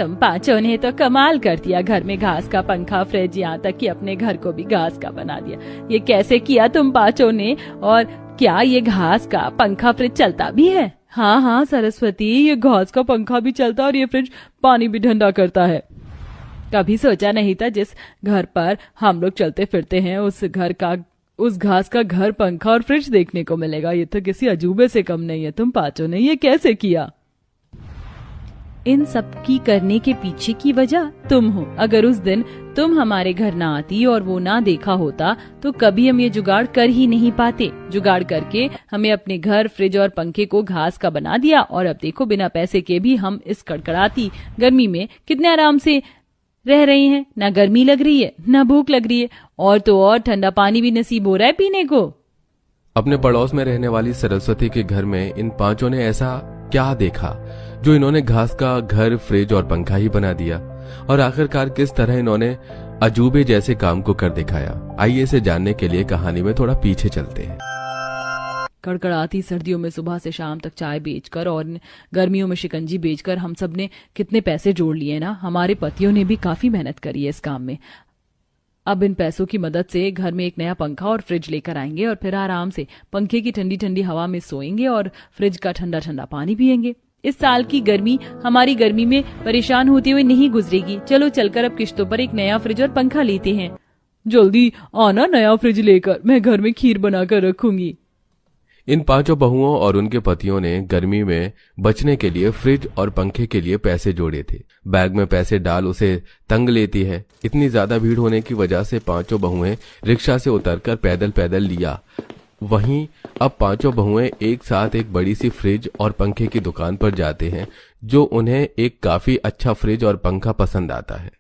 तुम पांचों ने तो कमाल कर दिया, घर में घास का पंखा, फ्रिज, यहाँ तक कि अपने घर को भी घास का बना दिया। ये कैसे किया तुम पांचों ने? और क्या ये घास का पंखा फ्रिज चलता भी है? हाँ हाँ सरस्वती, ये घास का पंखा भी चलता और ये फ्रिज पानी भी ठंडा करता है। कभी सोचा नहीं था जिस घर पर हम लोग चलते फिरते हैं उस घास का घर, पंखा और फ्रिज देखने को मिलेगा। ये तो किसी अजूबे से कम नहीं है। तुम पांचों ने ये कैसे किया? इन सब की करने के पीछे की वजह तुम हो। अगर उस दिन तुम हमारे घर ना आती और वो ना देखा होता तो कभी हम ये जुगाड़ कर ही नहीं पाते। जुगाड़ करके हमें अपने घर, फ्रिज और पंखे को घास का बना दिया और अब देखो बिना पैसे के भी हम इस कड़कड़ाती गर्मी में कितने आराम से रह रही हैं। ना गर्मी लग रही है, ना भूख लग रही है, और तो और ठंडा पानी भी नसीब हो रहा है पीने को। अपने पड़ोस में रहने वाली सरस्वती के घर में इन पांचों ने ऐसा क्या देखा जो इन्होंने घास का घर, फ्रिज और पंखा ही बना दिया? और आखिरकार किस तरह इन्होंने अजूबे जैसे काम को कर दिखाया? आइए इसे जानने के लिए कहानी में थोड़ा पीछे चलते हैं। कड़कड़ाती सर्दियों में सुबह से शाम तक चाय बेचकर और गर्मियों में शिकंजी बेचकर हम सब ने कितने पैसे जोड़ लिए ना। हमारे पतियों ने भी काफी मेहनत करी है इस काम में। अब इन पैसों की मदद से घर में एक नया पंखा और फ्रिज लेकर आएंगे और फिर आराम से पंखे की ठंडी ठंडी हवा में सोएंगे और फ्रिज का ठंडा ठंडा पानी पिएंगे। इस साल की गर्मी हमारी गर्मी में परेशान होते हुए नहीं गुजरेगी। चलो चलकर अब किश्तों पर एक नया फ्रिज और पंखा लेते हैं। जल्दी आना नया फ्रिज लेकर, मैं घर में खीर बनाकर रखूंगी। इन पांचों बहुओं और उनके पतियों ने गर्मी में बचने के लिए फ्रिज और पंखे के लिए पैसे जोड़े थे। बैग में पैसे डाल उसे तंग लेती है। इतनी ज्यादा भीड़ होने की वजह से पांचों बहुएं रिक्शा से उतरकर पैदल पैदल लिया। वहीं अब पांचों बहुएं एक साथ एक बड़ी सी फ्रिज और पंखे की दुकान पर जाते हैं, जो उन्हें एक काफी अच्छा फ्रिज और पंखा पसंद आता है।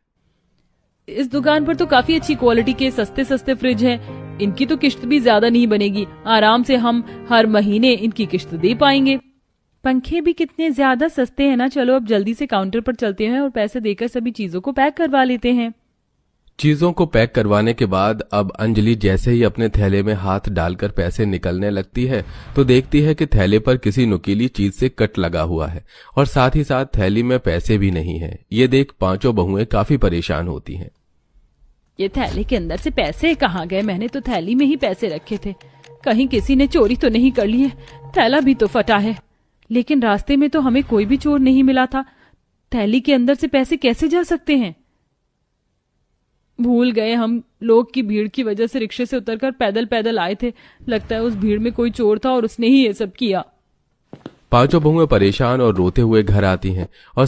इस दुकान पर तो काफी अच्छी क्वालिटी के सस्ते सस्ते फ्रिज हैं। इनकी तो किश्त भी ज्यादा नहीं बनेगी, आराम से हम हर महीने इनकी किश्त दे पाएंगे। पंखे भी कितने ज्यादा सस्ते हैं ना। चलो अब जल्दी से काउंटर पर चलते हैं और पैसे देकर सभी चीजों को पैक करवा लेते हैं। चीजों को पैक करवाने के बाद अब अंजलि जैसे ही अपने थैले में हाथ डालकर पैसे निकलने लगती है तो देखती है कि थैले पर किसी नुकीली चीज से कट लगा हुआ है और साथ ही साथ थैली में पैसे भी नहीं है। ये देख पांचों बहुएं काफी परेशान होती हैं। ये थैले के अंदर से पैसे कहाँ गए? मैंने तो थैली में ही पैसे रखे थे, कहीं किसी ने चोरी तो नहीं कर ली है? थैला भी तो फटा है, लेकिन रास्ते में तो हमें कोई भी चोर नहीं मिला था। थैली के अंदर से पैसे कैसे जा सकते हैं? भूल गए, हम लोग की भीड़ की वजह से रिक्शे से उतरकर पैदल पैदल आए थे। लगता है उस भीड़ में कोई चोर था और उसने ही ये सब किया। पांचों बहुएं परेशान और रोते हुए घर आती हैं और